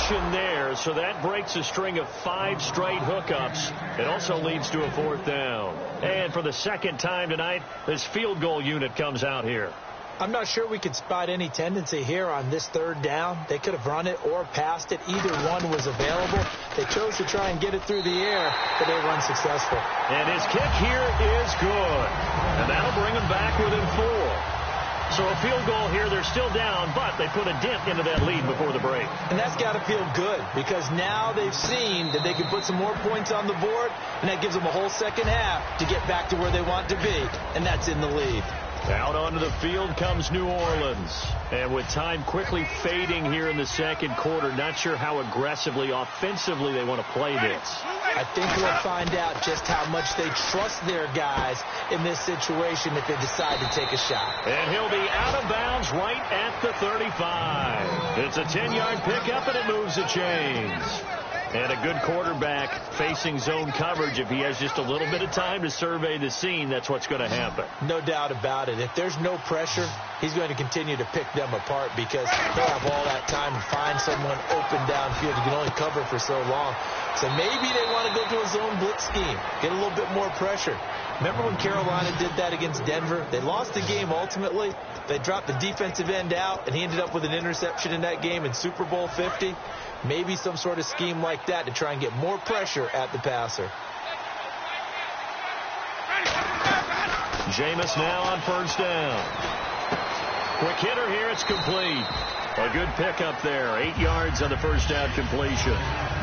completion there, so that breaks a string of 5 straight hookups. It also leads to a 4th down. And for the second time tonight, this field goal unit comes out here. I'm not sure we could spot any tendency here on this 3rd down. They could have run it or passed it. Either one was available. They chose to try and get it through the air, but they were unsuccessful. And his kick here is good. And that'll bring them back within 4. So a field goal here, they're still down, but they put a dent into that lead before the break. And that's got to feel good because now they've seen that they can put some more points on the board, and that gives them a whole second half to get back to where they want to be, and that's in the lead. Out onto the field comes New Orleans. And with time quickly fading here in the second quarter, not sure how aggressively, offensively they want to play this. I think we'll find out just how much they trust their guys in this situation if they decide to take a shot. And he'll be out of bounds right at the 35. It's a 10-yard pickup, and it moves the chains. And a good quarterback facing zone coverage. If he has just a little bit of time to survey the scene, that's what's going to happen. No doubt about it. If there's no pressure, he's going to continue to pick them apart because he'll have all that time to find someone open downfield. He can only cover for so long. So maybe they want to go to a zone blitz scheme, get a little bit more pressure. Remember when Carolina did that against Denver? They lost the game ultimately. They dropped the defensive end out, and he ended up with an interception in that game in Super Bowl 50. Maybe some sort of scheme like that to try and get more pressure at the passer. Jameis now on 1st down. Quick hitter here, it's complete. A good pickup there, 8 yards on the 1st down completion.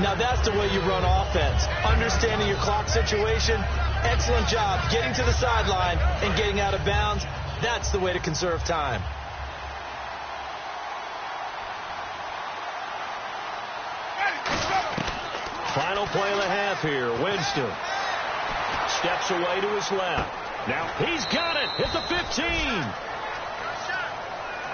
Now that's the way you run offense. Understanding your clock situation. Excellent job getting to the sideline and getting out of bounds. That's the way to conserve time. Final play of the half here. Winston steps away to his left. Now he's got it at the 15.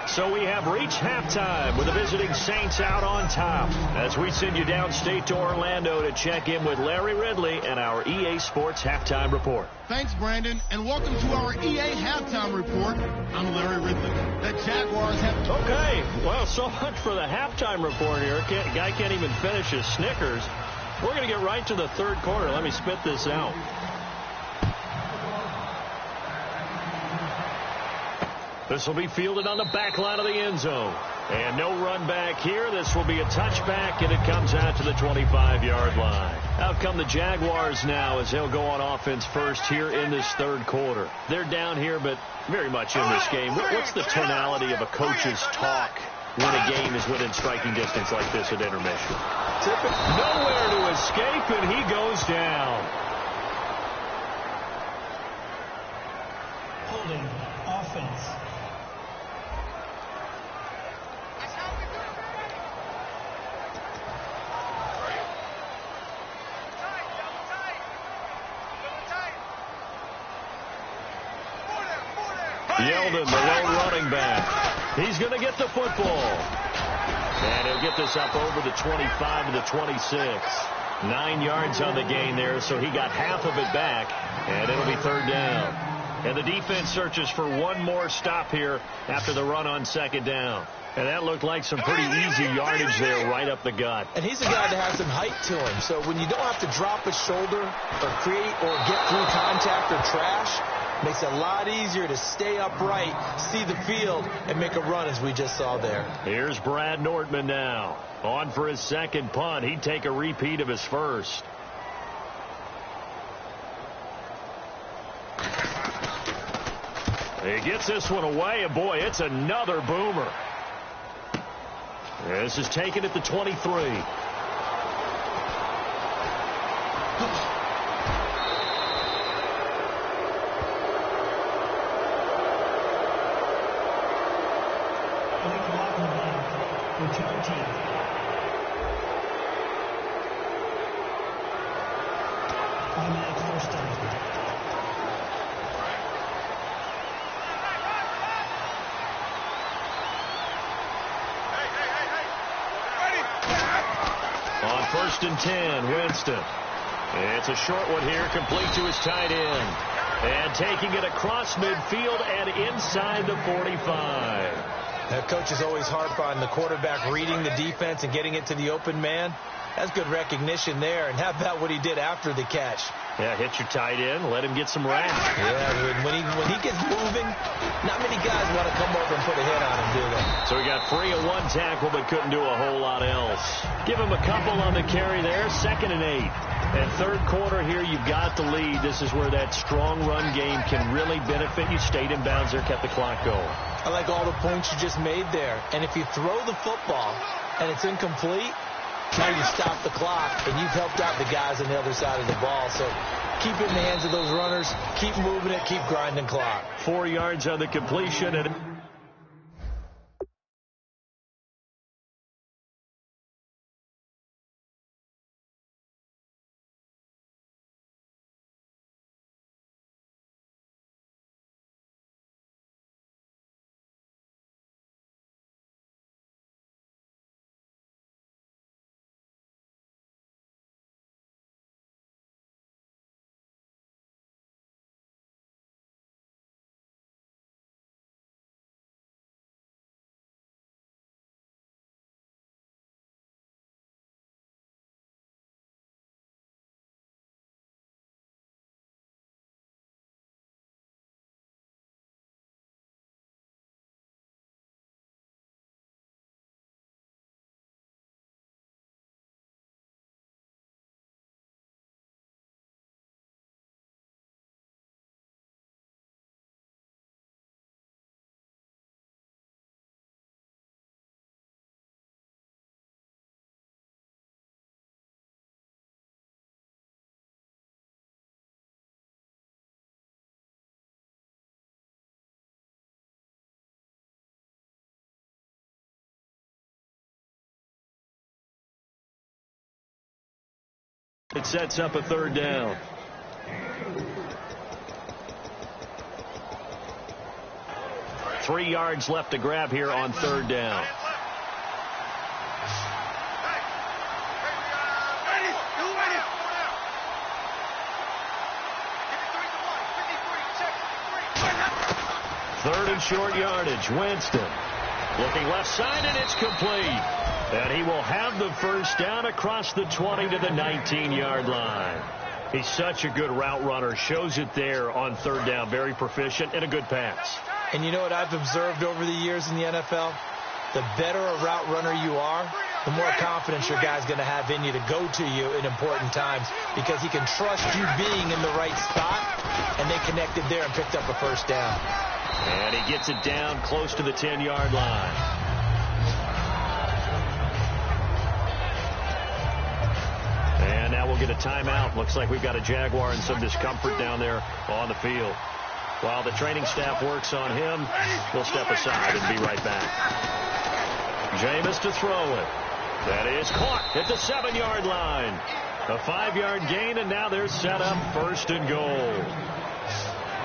So we have reached halftime with the visiting Saints out on top as we send you downstate to Orlando to check in with Larry Ridley and our EA Sports Halftime Report. Thanks, Brandon, and welcome to our EA Halftime Report. I'm Larry Ridley. The Jaguars have... Okay, well, so much for the halftime report here. Guy can't even finish his Snickers. We're going to get right to the 3rd quarter. Let me spit this out. This will be fielded on the back line of the end zone. And no run back here. This will be a touchback, and it comes out to the 25-yard line. Out come the Jaguars now as they'll go on offense first here in this 3rd quarter. They're down here, but very much in this game. What's the tonality of a coach's talk when a game is within striking distance like this at intermission? Nowhere to escape, and he goes down. Holding offense. Yeldon, the lone running back. He's going to get the football. And he'll get this up over the 25 to the 26. 9 yards on the gain there, so he got half of it back. And it'll be 3rd down. And the defense searches for one more stop here after the run on 2nd down. And that looked like some pretty easy yardage there right up the gut. And he's a guy that has some height to him. So when you don't have to drop a shoulder or create or get through contact or trash, makes it a lot easier to stay upright, see the field, and make a run as we just saw there. Here's Brad Nortman now. On for his 2nd punt. He'd take a repeat of his first. He gets this one away, and boy, it's another boomer. This is taken at the 23. Return team. Automatic 1st down. On 1st and 10, Winston. It's a short one here, complete to his tight end. And taking it across midfield and inside the 45. Coaches always harp on the quarterback reading the defense and getting it to the open man. That's good recognition there. And how about what he did after the catch? Yeah, hit your tight end, let him get some rap. Yeah, when he gets moving, not many guys want to come over and put a hit on him, do they? So he got free of one tackle but couldn't do a whole lot else. Give him a couple on the carry there, 2nd and 8. And third quarter here, you've got the lead. This is where that strong run game can really benefit you. Stayed in bounds there, kept the clock going. I like all the points you just made there. And if you throw the football and it's incomplete, now you stop the clock, and you've helped out the guys on the other side of the ball. So keep it in the hands of those runners. Keep moving it. Keep grinding clock. 4 yards on the completion. And it sets up a 3rd down. Three yards left to grab here on 3rd down. Third and short yardage. Winston looking left side, and it's complete. And he will have the first down across the 20 to the 19-yard line. He's such a good route runner. Shows it there on 3rd down. Very proficient and a good pass. And you know what I've observed over the years in the NFL? The better a route runner you are, the more confidence your guy's going to have in you to go to you in important times, because he can trust you being in the right spot, and they connected there and picked up a first down. And he gets it down close to the 10-yard line. And now we'll get a timeout. Looks like we've got a Jaguar in some discomfort down there on the field. While the training staff works on him, we'll step aside and be right back. Jameis to throw it. That is caught at the 7-yard line. A 5-yard gain, and now they're set up 1st and goal.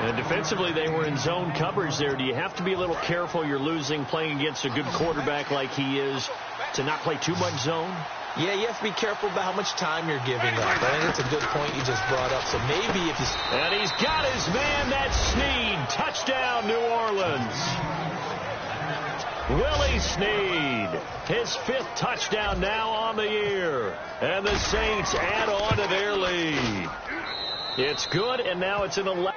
And defensively, they were in zone coverage there. Do you have to be a little careful? You're losing playing against a good quarterback like he is to not play too much zone? Yeah, you have to be careful about how much time you're giving up. I think it's a good point you just brought up. So maybe if you... And he's got his man. That's Snead. Touchdown, New Orleans. Willie Snead. His 5th touchdown now on the year. And the Saints add on to their lead. It's good, and now it's an 11.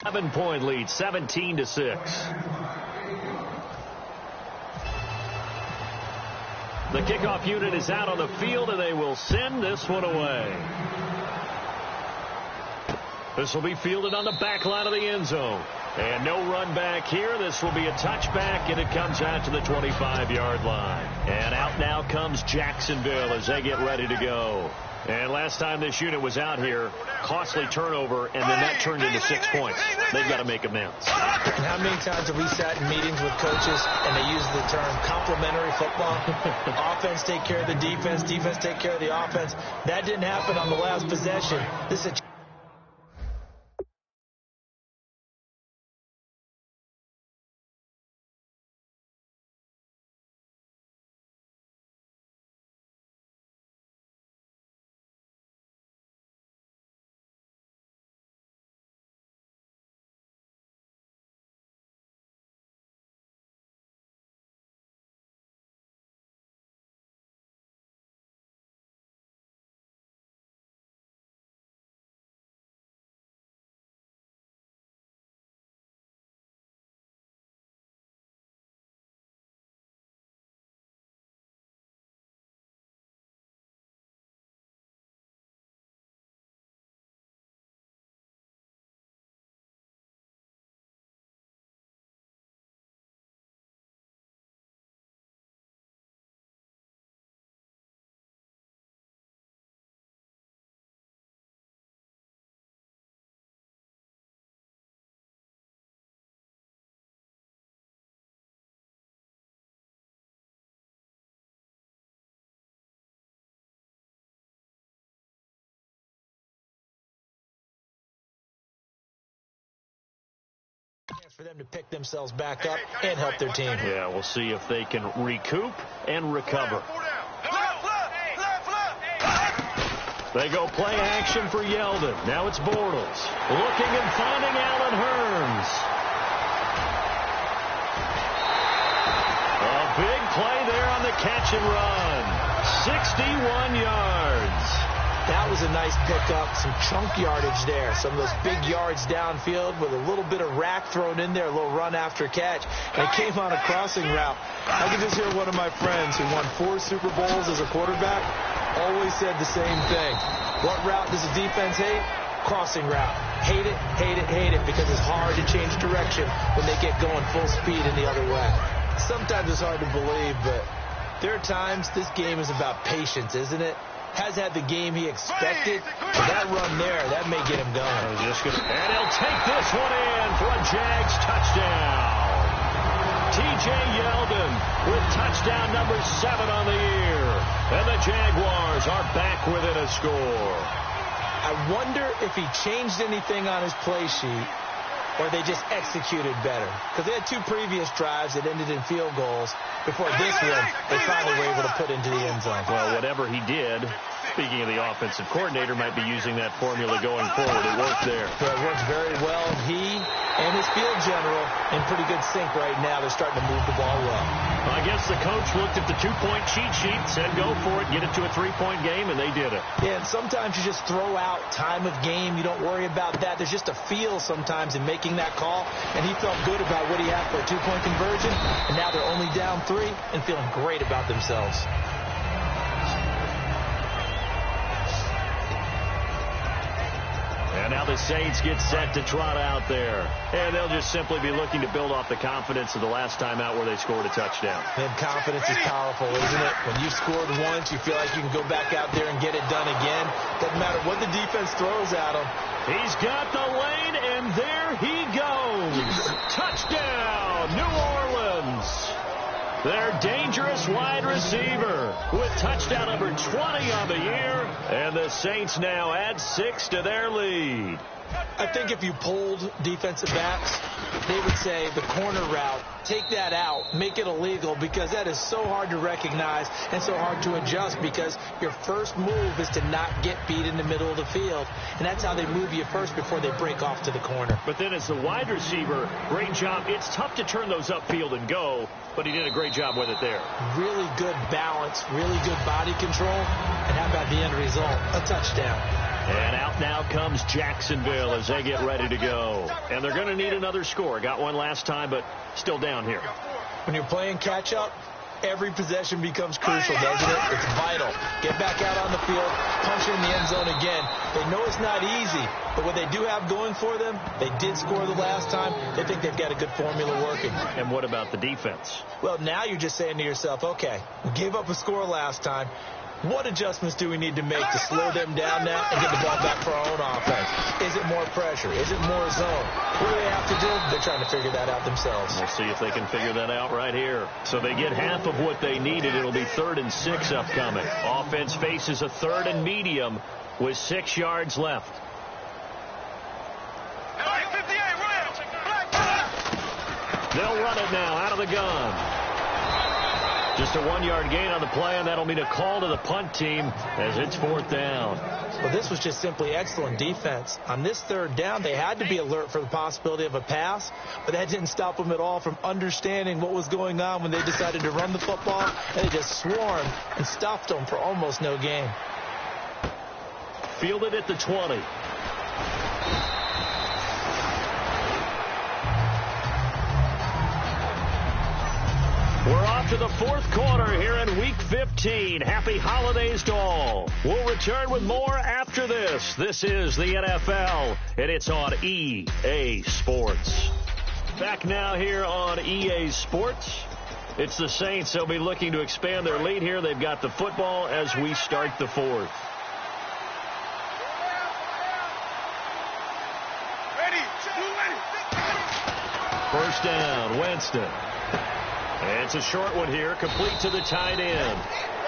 7-point lead, 17-6. The kickoff unit is out on the field, and they will send this one away. This will be fielded on the back line of the end zone. And no run back here. This will be a touchback, and it comes out to the 25-yard line. And out now comes Jacksonville as they get ready to go. And last time this unit was out here, costly turnover, and then that turned into 6 points. They've got to make amends. And how many times have we sat in meetings with coaches and they use the term complementary football? Offense take care of the defense, defense take care of the offense. That didn't happen on the last possession. This is a for them to pick themselves back up and help their team. Yeah, we'll see if they can recoup and recover. They go play action for Yeldon. Now it's Bortles. Looking and finding Allen Hurns. A big play there on the catch and run. 61 yards. That was a nice pickup, some chunk yardage there. Some of those big yards downfield with a little bit of rack thrown in there, a little run after catch. And it came on a crossing route. I can just hear one of my friends who won 4 Super Bowls as a quarterback always said the same thing. What route does the defense hate? Crossing route. Hate it, hate it, hate it, because it's hard to change direction when they get going full speed in the other way. Sometimes it's hard to believe, but there are times this game is about patience, isn't it? Has had the game he expected. But that run there, that may get him going. And he'll take this one in for a Jags touchdown. T.J. Yeldon with touchdown number 7 on the year. And the Jaguars are back within a score. I wonder if he changed anything on his play sheet or they just executed better. Because they had 2 previous drives that ended in field goals. Before this one, they finally were able to put into the end zone. Well, whatever he did, speaking of the offensive coordinator, might be using that formula going forward. It worked there. Yeah, it works very well. He and his field general in pretty good sync right now. They're starting to move the ball well. I guess the coach looked at the 2-point cheat sheet, said go for it, get it to a 3-point game, and they did it. Yeah, and sometimes you just throw out time of game. You don't worry about that. There's just a feel sometimes in making that call, and he felt good about what he had for a 2-point conversion, and now they're only down 3 and feeling great about themselves. And now the Saints get set to trot out there. And they'll just simply be looking to build off the confidence of the last time out where they scored a touchdown. And confidence is powerful, isn't it? When you've scored once, you feel like you can go back out there and get it done again. Doesn't matter what the defense throws at him. He's got the lane, and there he goes. Touchdown, New Orleans. Their dangerous wide receiver with touchdown number 20 on the year. And the Saints now add 6 to their lead. I think if you polled defensive backs, they would say the corner route, take that out, make it illegal, because that is so hard to recognize and so hard to adjust, because your first move is to not get beat in the middle of the field. And that's how they move you first before they break off to the corner. But then as the wide receiver, great job. It's tough to turn those upfield and go, but he did a great job with it there. Really good balance, really good body control. And how about the end result? A touchdown. And out now comes Jacksonville as they get ready to go. And they're going to need another score. Got one last time, but still down here. When you're playing catch-up, every possession becomes crucial, doesn't it? It's vital. Get back out on the field, punch in the end zone again. They know it's not easy, but what they do have going for them, they did score the last time. They think they've got a good formula working. And what about the defense? Well, now you're just saying to yourself, okay, we gave up a score last time. What adjustments do we need to make to slow them down now and get the ball back for our own offense? Is it more pressure? Is it more zone? What do they have to do? They're trying to figure that out themselves. We'll see if they can figure that out right here. So they get half of what they needed. It'll be 3rd and 6 upcoming. Offense faces a 3rd and medium with 6 yards left. They'll run it now out of the gun. Just a 1-yard gain on the play, and that'll mean a call to the punt team as it's 4th down. Well, this was just simply excellent defense. On this 3rd down, they had to be alert for the possibility of a pass, but that didn't stop them at all from understanding what was going on when they decided to run the football, and they just swarmed and stuffed them for almost no gain. Fielded at the 20. We're off to the 4th quarter here in Week 15. Happy holidays to all. We'll return with more after this. This is the NFL, and it's on EA Sports. Back now here on EA Sports. It's the Saints. They'll be looking to expand their lead here. They've got the football as we start the 4th. First down, Winston. And it's a short one here, complete to the tight end.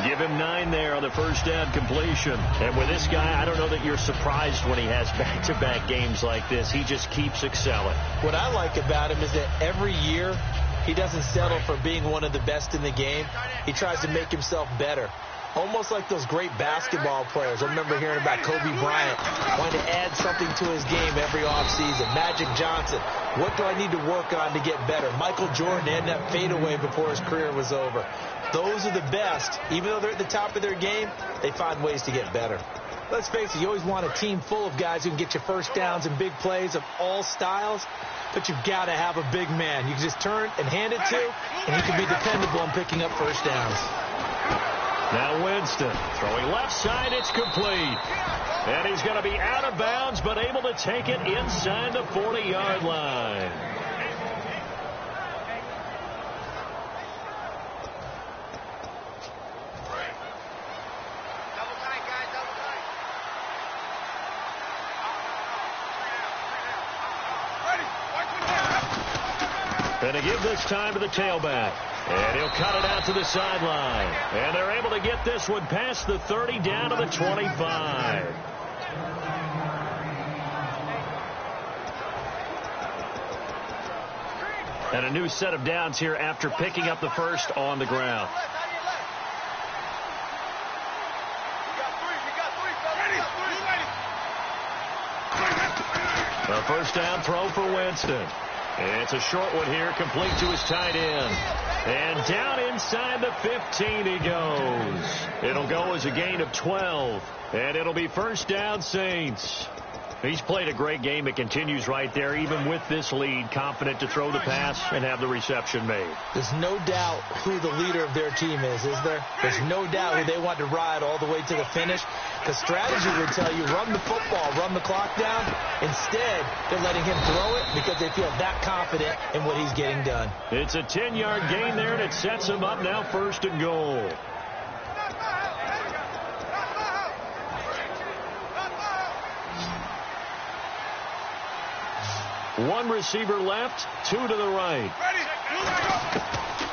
Give him 9 there on the first down completion. And with this guy, I don't know that you're surprised when he has back-to-back games like this. He just keeps excelling. What I like about him is that every year he doesn't settle for being one of the best in the game. He tries to make himself better. Almost like those great basketball players. I remember hearing about Kobe Bryant wanting to add something to his game every offseason. Magic Johnson, what do I need to work on to get better? Michael Jordan had that fadeaway before his career was over. Those are the best. Even though they're at the top of their game, they find ways to get better. Let's face it, you always want a team full of guys who can get you first downs and big plays of all styles, but you've got to have a big man you can just turn and hand it to, and he can be dependable in picking up first downs. Now Winston throwing left side. It's complete. And he's going to be out of bounds, but able to take it inside the 40-yard line. And to give this time to the tailback. And he'll cut it out to the sideline. And they're able to get this one past the 30 down to the 25. And a new set of downs here after picking up the first on the ground. A first down throw for Winston. And it's a short one here, complete to his tight end. And down inside the 15 he goes. It'll go as a gain of 12. And it'll be first down, Saints. He's played a great game. It continues right there, even with this lead, confident to throw the pass and have the reception made. There's no doubt who the leader of their team is there? There's no doubt who they want to ride all the way to the finish. The strategy would tell you, run the football, run the clock down. Instead, they're letting him throw it because they feel that confident in what he's getting done. It's a 10-yard gain there, and it sets him up now first and goal. One receiver left, two to the right.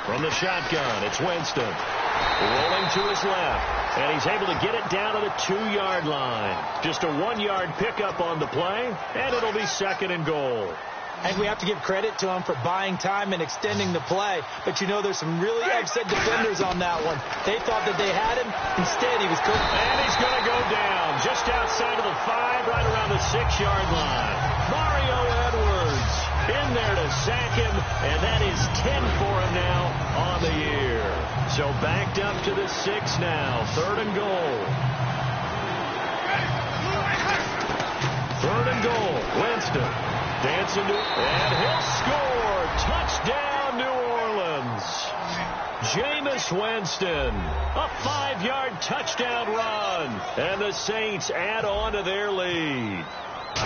From the shotgun, it's Winston. Rolling to his left, and he's able to get it down to the 2-yard line. Just a 1-yard pickup on the play, and it'll be second and goal. I think we have to give credit to him for buying time and extending the play. But, you know, there's some really upset defenders on that one. They thought that they had him. Instead, he was cooked. And he's going to go down just outside of the 5, right around the 6-yard line. Mario Edwards in there to sack him, and that is 10 for him now on the year. So backed up to the 6 now, third and goal. Third and goal. Winston dancing to it, and he'll score. Touchdown, New Orleans. Jameis Winston, a 5-yard touchdown run, and the Saints add on to their lead.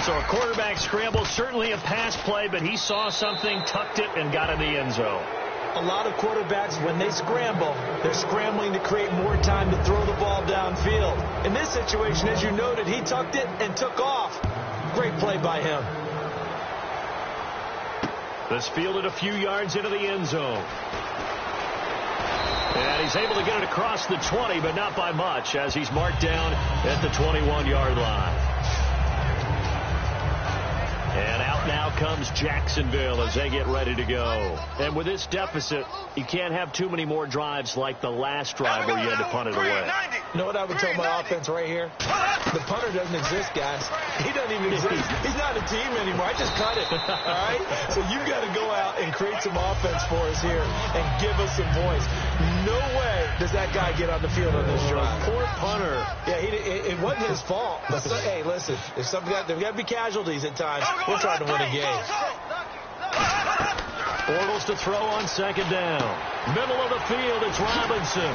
So a quarterback scramble, certainly a pass play, but he saw something, tucked it, and got in the end zone. A lot of quarterbacks, when they scramble, they're scrambling to create more time to throw the ball downfield. In this situation, as you noted, he tucked it and took off. Great play by him. This fielded a few yards into the end zone. And he's able to get it across the 20, but not by much, as he's marked down at the 21-yard line. And out now comes Jacksonville as they get ready to go. And with this deficit, you can't have too many more drives like the last drive where you had to punt it away. You know what I would tell my offense right here? The punter doesn't exist, guys. He doesn't even exist. He's not a team anymore. I just cut it. All right? So you've got to go out and create some offense for us here and give us some points. No way does that guy get on the field on this drive. Poor punter. Yeah, it wasn't his fault. But hey, listen, if there's got to be casualties at times. We're trying to win a game. Bortles to throw on second down. Middle of the field, it's Robinson.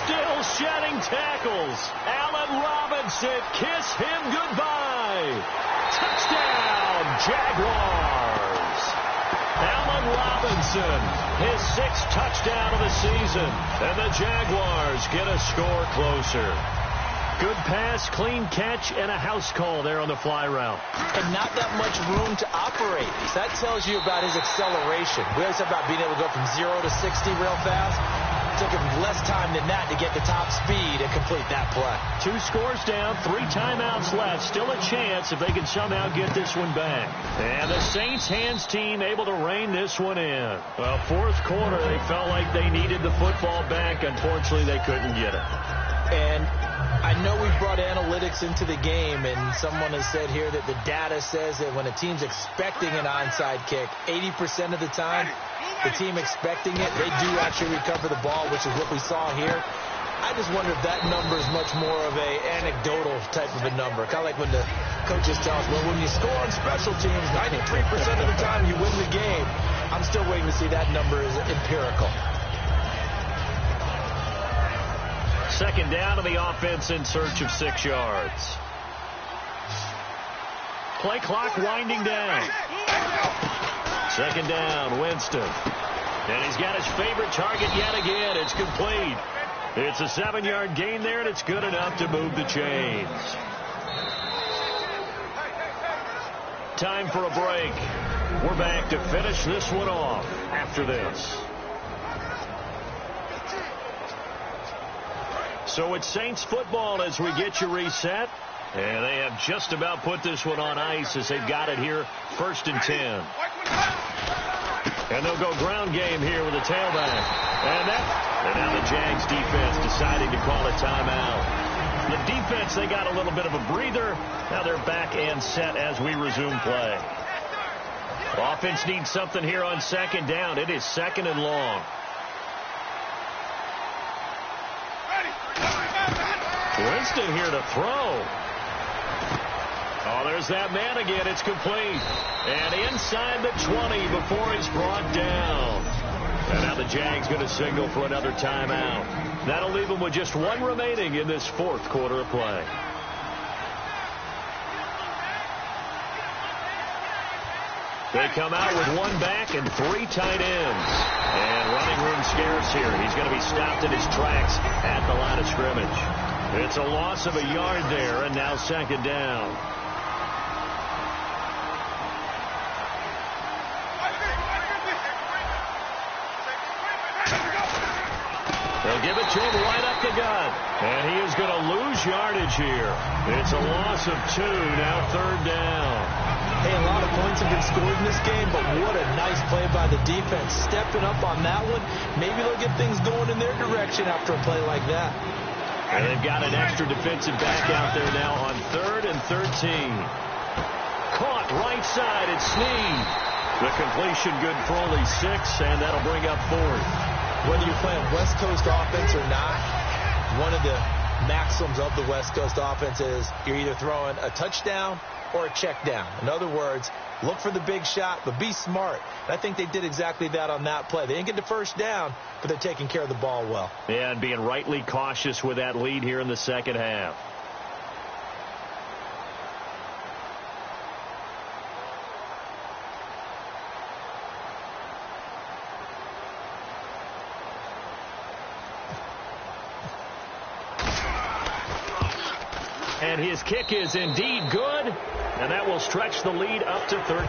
Still shedding tackles. Allen Robinson, kiss him goodbye. Touchdown, Jaguars. Allen Robinson, his 6th touchdown of the season. And the Jaguars get a score closer. Good pass, clean catch, and a house call there on the fly route. And not that much room to operate. So that tells you about his acceleration. We always talk about being able to go from 0 to 60 real fast. It took him less time than that to get the top speed and complete that play. 2 scores down, 3 timeouts left. Still a chance if they can somehow get this one back. And the Saints hands team able to rein this one in. Well, 4th quarter, they felt like they needed the football back. Unfortunately, they couldn't get it. And I know we've brought analytics into the game, and someone has said here that the data says that when a team's expecting an onside kick, 80% of the time, the team expecting it, they do actually recover the ball, which is what we saw here. I just wonder if that number is much more of a anecdotal type of a number. Kind of like when the coaches tell us, well, when you score on special teams, 93% of the time you win the game. I'm still waiting to see that number is empirical. Second down to the offense in search of 6 yards. Play clock winding down. Second down, Winston. And he's got his favorite target yet again. It's complete. It's a 7-yard gain there, and it's good enough to move the chains. Time for a break. We're back to finish this one off after this. So it's Saints football as we get you reset. And they have just about put this one on ice as they've got it here, 1st and 10. And they'll go ground game here with a tailback. And now the Jags defense deciding to call a timeout. The defense, they got a little bit of a breather. Now they're back and set as we resume play. Offense needs something here on second down. It is 2nd and long. Winston here to throw. Oh, there's that man again. It's complete. And inside the 20 before he's brought down. And now the Jags going to signal for another timeout. That'll leave them with just 1 remaining in this 4th quarter of play. They come out with 1 back and 3 tight ends. And running room scarce here. He's going to be stopped in his tracks at the line of scrimmage. It's a loss of a yard there, and now 2nd down. They'll give it to him right up the gut. And he is going to lose yardage here. It's a loss of 2, now 3rd down. Hey, a lot of points have been scored in this game, but what a nice play by the defense. Stepping up on that one. Maybe they'll get things going in their direction after a play like that. And they've got an extra defensive back out there now on 3rd and 13. Caught right side, it's Snead. The completion good for only 6, and that'll bring up 4th. Whether you're playing West Coast offense or not, one of the maxims of the West Coast offense is you're either throwing a touchdown or a check down. In other words, look for the big shot, but be smart. And I think they did exactly that on that play. They didn't get the first down, but they're taking care of the ball well. Yeah, and being rightly cautious with that lead here in the second half. And his kick is indeed good, and that will stretch the lead up to 13.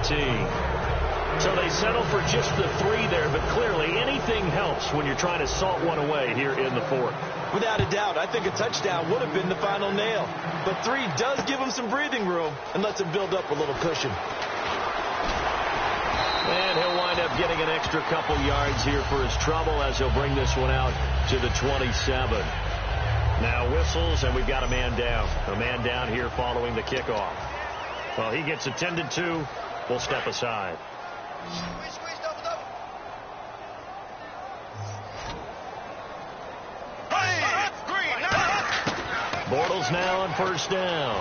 So they settle for just the 3 there, but clearly anything helps when you're trying to salt one away here in the fourth. Without a doubt, I think a touchdown would have been the final nail. But 3 does give him some breathing room and lets him build up a little cushion. And he'll wind up getting an extra couple yards here for his trouble as he'll bring this one out to the 27. Now whistles, and we've got a man down. A man down here following the kickoff. Well, he gets attended to. We'll step aside. Bortles now on first down.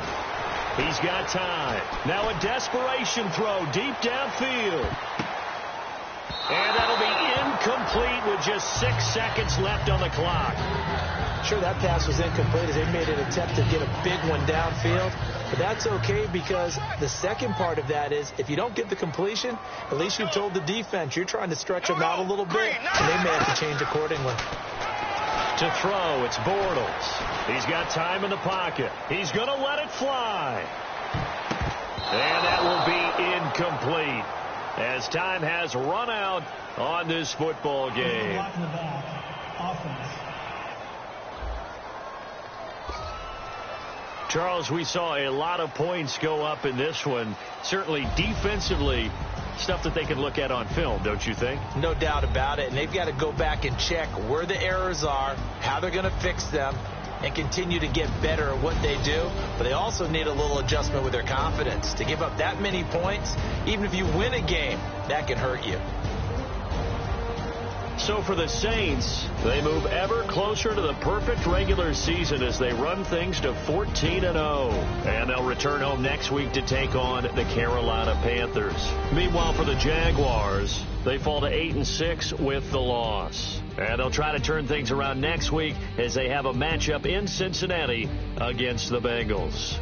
He's got time. Now a desperation throw deep downfield. And that'll be incomplete with just 6 seconds left on the clock. Sure, that pass was incomplete as they made an attempt to get a big one downfield. But that's okay because the second part of that is if you don't get the completion, at least you've told the defense you're trying to stretch them out a little bit, and they may have to change accordingly. To throw, it's Bortles. He's got time in the pocket. He's going to let it fly. And that will be incomplete as time has run out on this football game. Charles, we saw a lot of points go up in this one. Certainly defensively, stuff that they can look at on film, don't you think? No doubt about it. And they've got to go back and check where the errors are, how they're going to fix them, and continue to get better at what they do. But they also need a little adjustment with their confidence. To give up that many points, even if you win a game, that can hurt you. So for the Saints, they move ever closer to the perfect regular season as they run things to 14-0. And they'll return home next week to take on the Carolina Panthers. Meanwhile, for the Jaguars, they fall to 8-6 with the loss. And they'll try to turn things around next week as they have a matchup in Cincinnati against the Bengals.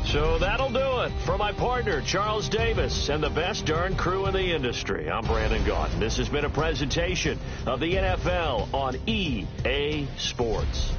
So that'll do it. For my partner, Charles Davis, and the best darn crew in the industry, I'm Brandon Gaudin. This has been a presentation of the NFL on EA Sports.